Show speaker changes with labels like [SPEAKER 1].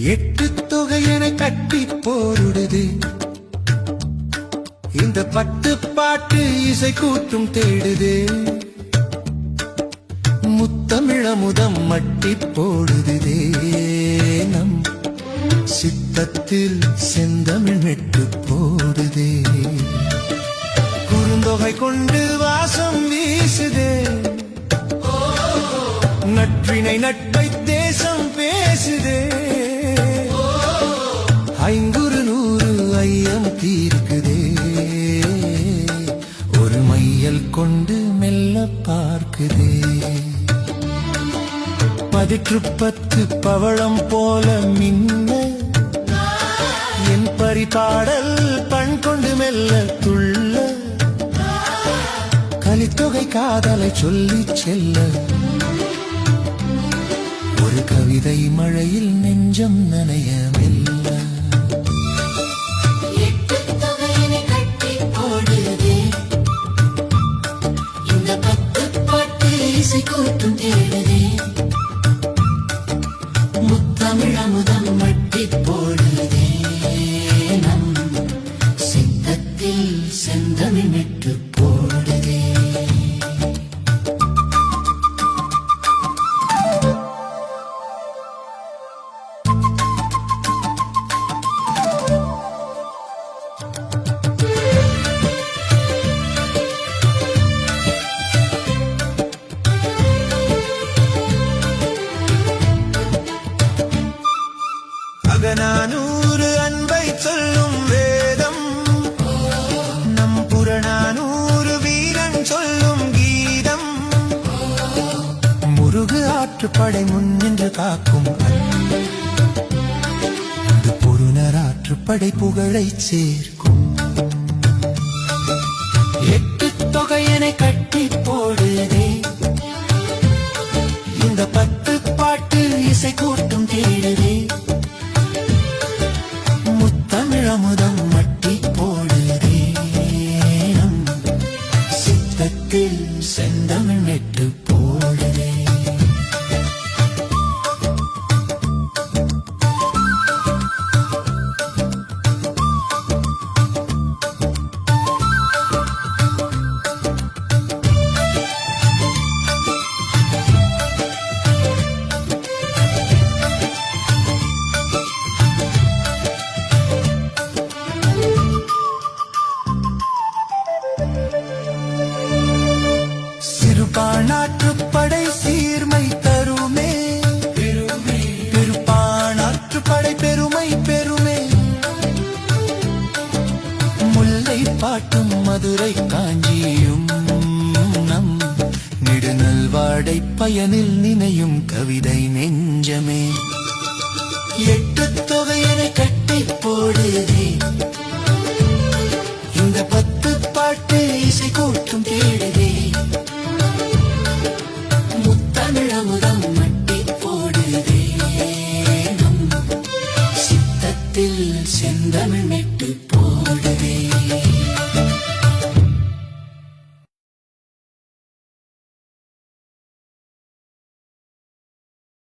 [SPEAKER 1] எட்டு தொகையென கட்டி போடுது இந்த பட்டு பாட்டு இசை கூட்டும் தேடுது முத்தமிழமுதம் மட்டி போடுதே நம் சித்தத்தில் செந்தமிழ் மெட்டு போடுதே குறுந்தொகை கொண்டு வாசம் வீசுதே நற்றினை நட்பை தேசம் பேசுதே ஐங்குறு நூறு ஐயம் தீர்க்குதே ஒரு மையல் கொண்டு மெல்ல பார்க்குதே பதிற்று பவளம் போல மின்ன என் பரிபாடல் பண் கொண்டு மெல்ல துள்ள கலித்தொகை காதலை சொல்லி செல்ல ஒரு கவிதை மழையில் நெஞ்சம் நனைய மெல்ல
[SPEAKER 2] கூட்டும் தேடுதே முத்தமிழமுதம் மட்டி போடுதே நம் சித்தத்தில் செந்தமிழ் மெட்டு போடுதே
[SPEAKER 1] அகநானூறு அன்பை சொல்லும் வேதம் நம் புறநானூறு வீரன் சொல்லும் கீதம் முருகு ஆற்றுப்படை முன்னின்று காக்கும் அது பொருணர் ஆற்றுப்படை புகழை சேர்க்கும் எட்டு தொகையனை கட்டி போடுதே இந்த பத்து பாட்டு இசை கூட்டும் தேடுதே முத்தமிழமுதம் மட்டி போடுதே நம் சித்தத்தில் செந்தமிழ் மெட்டு போடுதே சிறுபாணாற்றுப்படை சீர்மை தருமே பெருப்பாணாற்றுப்படை பெருமை பெருமே முல்லை பாட்டும் மதுரை காஞ்சியும் நம் நெடுநல்வாடை பயனில் நினையும் கவிதை நெஞ்சமே